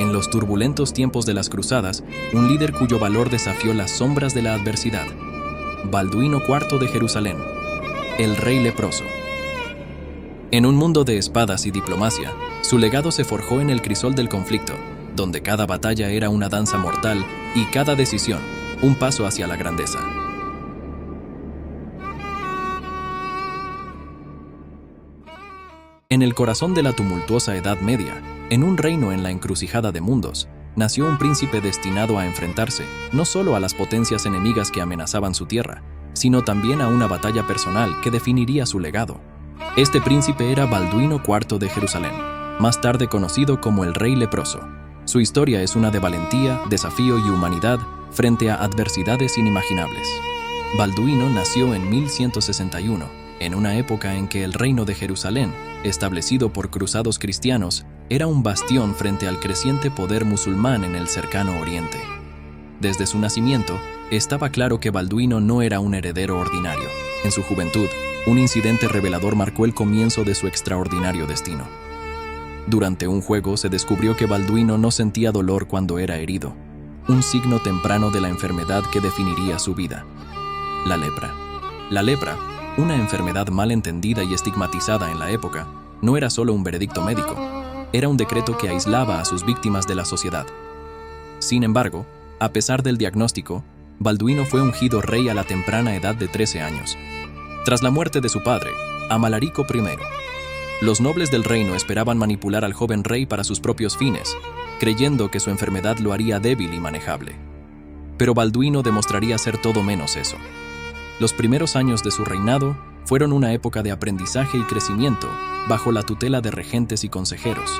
En los turbulentos tiempos de las cruzadas, un líder cuyo valor desafió las sombras de la adversidad. Balduino IV de Jerusalén, el rey leproso. En un mundo de espadas y diplomacia, su legado se forjó en el crisol del conflicto, donde cada batalla era una danza mortal y cada decisión, un paso hacia la grandeza. En el corazón de la tumultuosa Edad Media, en un reino en la encrucijada de mundos, nació un príncipe destinado a enfrentarse no solo a las potencias enemigas que amenazaban su tierra, sino también a una batalla personal que definiría su legado. Este príncipe era Balduino IV de Jerusalén, más tarde conocido como el Rey Leproso. Su historia es una de valentía, desafío y humanidad frente a adversidades inimaginables. Balduino nació en 1161, en una época en que el reino de Jerusalén, establecido por cruzados cristianos, era un bastión frente al creciente poder musulmán en el cercano Oriente. Desde su nacimiento, estaba claro que Balduino no era un heredero ordinario. En su juventud, un incidente revelador marcó el comienzo de su extraordinario destino. Durante un juego se descubrió que Balduino no sentía dolor cuando era herido, un signo temprano de la enfermedad que definiría su vida: la lepra. La lepra, una enfermedad mal entendida y estigmatizada en la época, no era solo un veredicto médico, era un decreto que aislaba a sus víctimas de la sociedad. Sin embargo, a pesar del diagnóstico, Balduino fue ungido rey a la temprana edad de 13 años. Tras la muerte de su padre, Amalarico I, los nobles del reino esperaban manipular al joven rey para sus propios fines, creyendo que su enfermedad lo haría débil y manejable. Pero Balduino demostraría ser todo menos eso. Los primeros años de su reinado fueron una época de aprendizaje y crecimiento bajo la tutela de regentes y consejeros.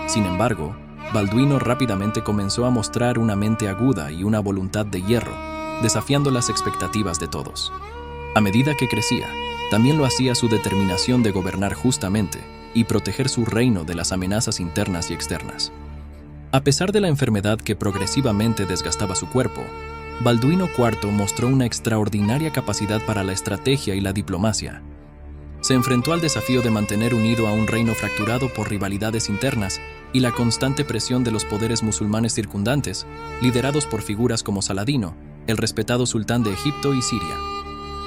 Sin embargo, Balduino rápidamente comenzó a mostrar una mente aguda y una voluntad de hierro, desafiando las expectativas de todos. A medida que crecía, también lo hacía su determinación de gobernar justamente y proteger su reino de las amenazas internas y externas. A pesar de la enfermedad que progresivamente desgastaba su cuerpo, Balduino IV mostró una extraordinaria capacidad para la estrategia y la diplomacia. Se enfrentó al desafío de mantener unido a un reino fracturado por rivalidades internas y la constante presión de los poderes musulmanes circundantes, liderados por figuras como Saladino, el respetado sultán de Egipto y Siria.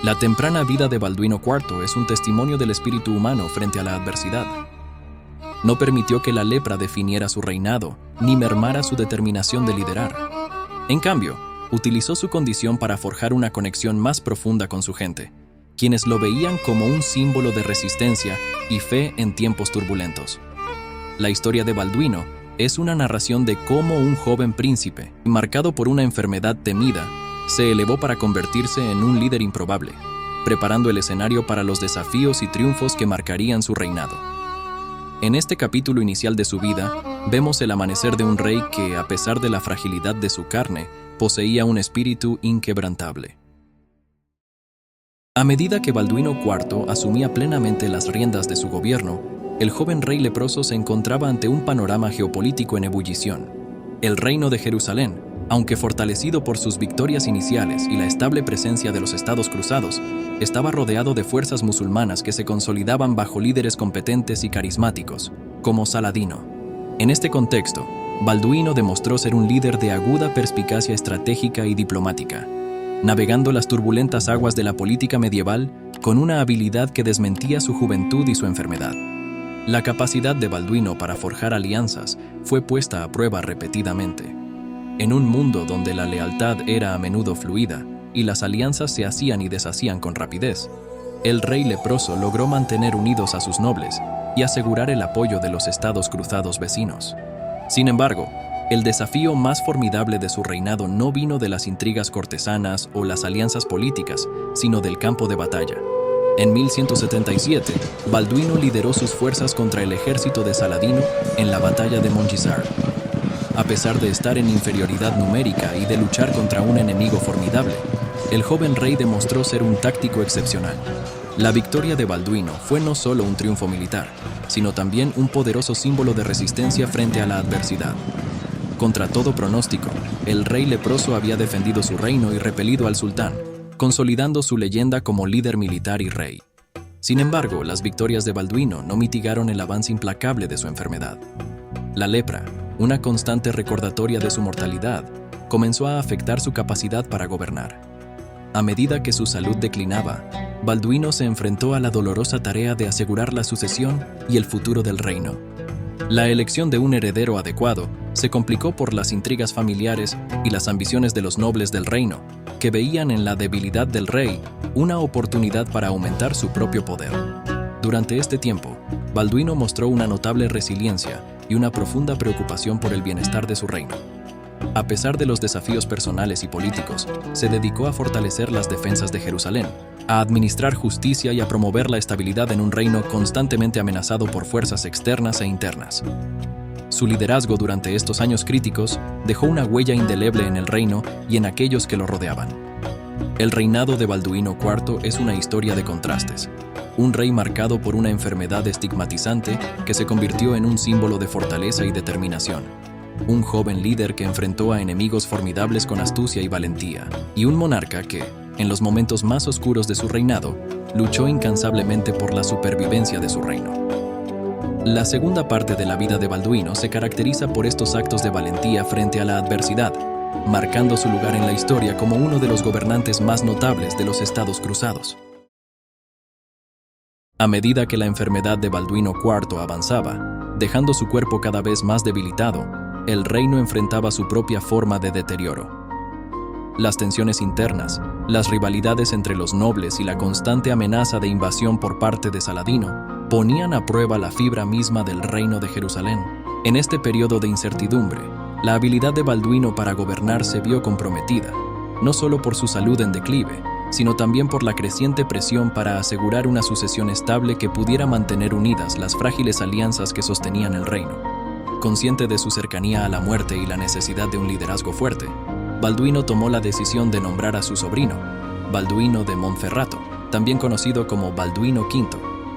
La temprana vida de Balduino IV es un testimonio del espíritu humano frente a la adversidad. No permitió que la lepra definiera su reinado, ni mermara su determinación de liderar. En cambio, utilizó su condición para forjar una conexión más profunda con su gente, quienes lo veían como un símbolo de resistencia y fe en tiempos turbulentos. La historia de Balduino es una narración de cómo un joven príncipe, marcado por una enfermedad temida, se elevó para convertirse en un líder improbable, preparando el escenario para los desafíos y triunfos que marcarían su reinado. En este capítulo inicial de su vida, vemos el amanecer de un rey que, a pesar de la fragilidad de su carne, poseía un espíritu inquebrantable. A medida que Balduino IV asumía plenamente las riendas de su gobierno, el joven rey leproso se encontraba ante un panorama geopolítico en ebullición. El reino de Jerusalén, aunque fortalecido por sus victorias iniciales y la estable presencia de los estados cruzados, estaba rodeado de fuerzas musulmanas que se consolidaban bajo líderes competentes y carismáticos, como Saladino. En este contexto, Balduino demostró ser un líder de aguda perspicacia estratégica y diplomática, navegando las turbulentas aguas de la política medieval con una habilidad que desmentía su juventud y su enfermedad. La capacidad de Balduino para forjar alianzas fue puesta a prueba repetidamente. En un mundo donde la lealtad era a menudo fluida y las alianzas se hacían y deshacían con rapidez, el rey leproso logró mantener unidos a sus nobles y asegurar el apoyo de los estados cruzados vecinos. Sin embargo, el desafío más formidable de su reinado no vino de las intrigas cortesanas o las alianzas políticas, sino del campo de batalla. En 1177, Balduino lideró sus fuerzas contra el ejército de Saladino en la batalla de Montgisard. A pesar de estar en inferioridad numérica y de luchar contra un enemigo formidable, el joven rey demostró ser un táctico excepcional. La victoria de Balduino fue no solo un triunfo militar, sino también un poderoso símbolo de resistencia frente a la adversidad. Contra todo pronóstico, el rey leproso había defendido su reino y repelido al sultán, consolidando su leyenda como líder militar y rey. Sin embargo, las victorias de Balduino no mitigaron el avance implacable de su enfermedad. La lepra, una constante recordatoria de su mortalidad, comenzó a afectar su capacidad para gobernar. A medida que su salud declinaba, Balduino se enfrentó a la dolorosa tarea de asegurar la sucesión y el futuro del reino. La elección de un heredero adecuado se complicó por las intrigas familiares y las ambiciones de los nobles del reino, que veían en la debilidad del rey una oportunidad para aumentar su propio poder. Durante este tiempo, Balduino mostró una notable resiliencia y una profunda preocupación por el bienestar de su reino. A pesar de los desafíos personales y políticos, se dedicó a fortalecer las defensas de Jerusalén, a administrar justicia y a promover la estabilidad en un reino constantemente amenazado por fuerzas externas e internas. Su liderazgo durante estos años críticos dejó una huella indeleble en el reino y en aquellos que lo rodeaban. El reinado de Balduino IV es una historia de contrastes. Un rey marcado por una enfermedad estigmatizante que se convirtió en un símbolo de fortaleza y determinación. Un joven líder que enfrentó a enemigos formidables con astucia y valentía. Y un monarca que, en los momentos más oscuros de su reinado, luchó incansablemente por la supervivencia de su reino. La segunda parte de la vida de Balduino se caracteriza por estos actos de valentía frente a la adversidad, marcando su lugar en la historia como uno de los gobernantes más notables de los Estados Cruzados. A medida que la enfermedad de Balduino IV avanzaba, dejando su cuerpo cada vez más debilitado, el reino enfrentaba su propia forma de deterioro. Las tensiones internas, las rivalidades entre los nobles y la constante amenaza de invasión por parte de Saladino ponían a prueba la fibra misma del reino de Jerusalén. En este periodo de incertidumbre, la habilidad de Balduino para gobernar se vio comprometida, no solo por su salud en declive, sino también por la creciente presión para asegurar una sucesión estable que pudiera mantener unidas las frágiles alianzas que sostenían el reino. Consciente de su cercanía a la muerte y la necesidad de un liderazgo fuerte, Balduino tomó la decisión de nombrar a su sobrino, Balduino de Monferrato, también conocido como Balduino V,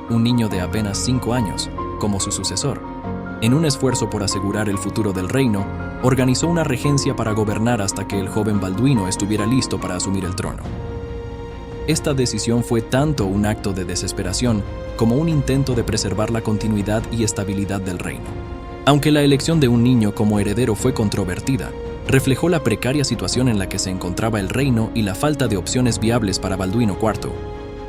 un niño de apenas 5 años, como su sucesor. En un esfuerzo por asegurar el futuro del reino, organizó una regencia para gobernar hasta que el joven Balduino estuviera listo para asumir el trono. Esta decisión fue tanto un acto de desesperación como un intento de preservar la continuidad y estabilidad del reino. Aunque la elección de un niño como heredero fue controvertida, reflejó la precaria situación en la que se encontraba el reino y la falta de opciones viables para Balduino IV.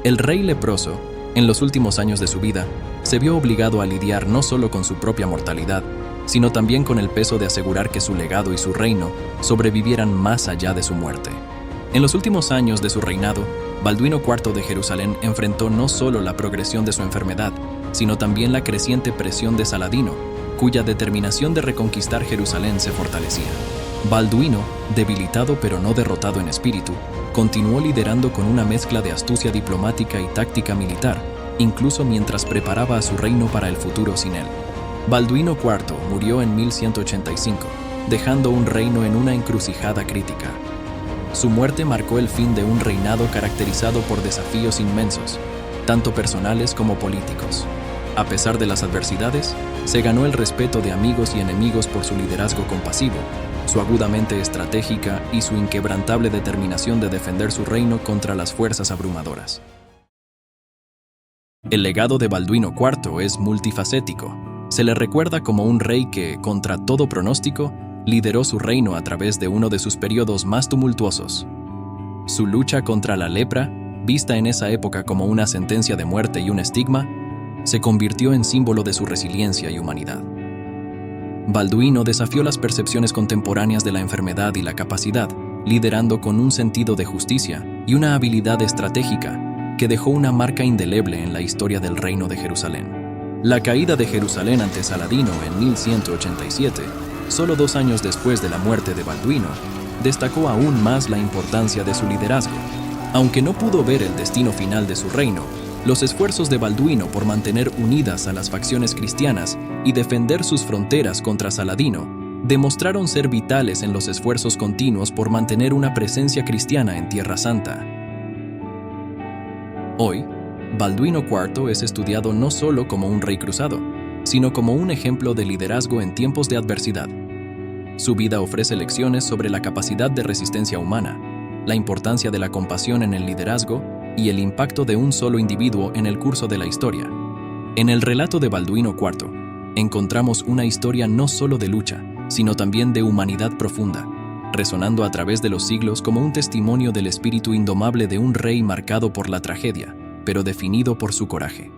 El rey leproso, en los últimos años de su vida, se vio obligado a lidiar no solo con su propia mortalidad, sino también con el peso de asegurar que su legado y su reino sobrevivieran más allá de su muerte. En los últimos años de su reinado, Balduino IV de Jerusalén enfrentó no solo la progresión de su enfermedad, sino también la creciente presión de Saladino, cuya determinación de reconquistar Jerusalén se fortalecía. Balduino, debilitado pero no derrotado en espíritu, continuó liderando con una mezcla de astucia diplomática y táctica militar, incluso mientras preparaba a su reino para el futuro sin él. Balduino IV murió en 1185, dejando un reino en una encrucijada crítica. Su muerte marcó el fin de un reinado caracterizado por desafíos inmensos, tanto personales como políticos. A pesar de las adversidades, se ganó el respeto de amigos y enemigos por su liderazgo compasivo, su aguda mente estratégica y su inquebrantable determinación de defender su reino contra las fuerzas abrumadoras. El legado de Balduino IV es multifacético. Se le recuerda como un rey que, contra todo pronóstico, lideró su reino a través de uno de sus periodos más tumultuosos. Su lucha contra la lepra, vista en esa época como una sentencia de muerte y un estigma, se convirtió en símbolo de su resiliencia y humanidad. Balduino desafió las percepciones contemporáneas de la enfermedad y la capacidad, liderando con un sentido de justicia y una habilidad estratégica que dejó una marca indeleble en la historia del reino de Jerusalén. La caída de Jerusalén ante Saladino en 1187, solo 2 años después de la muerte de Balduino, destacó aún más la importancia de su liderazgo. Aunque no pudo ver el destino final de su reino, los esfuerzos de Balduino por mantener unidas a las facciones cristianas y defender sus fronteras contra Saladino demostraron ser vitales en los esfuerzos continuos por mantener una presencia cristiana en Tierra Santa. Hoy, Balduino IV es estudiado no solo como un rey cruzado, sino como un ejemplo de liderazgo en tiempos de adversidad. Su vida ofrece lecciones sobre la capacidad de resistencia humana, la importancia de la compasión en el liderazgo y el impacto de un solo individuo en el curso de la historia. En el relato de Balduino IV, encontramos una historia no solo de lucha, sino también de humanidad profunda, resonando a través de los siglos como un testimonio del espíritu indomable de un rey marcado por la tragedia, pero definido por su coraje.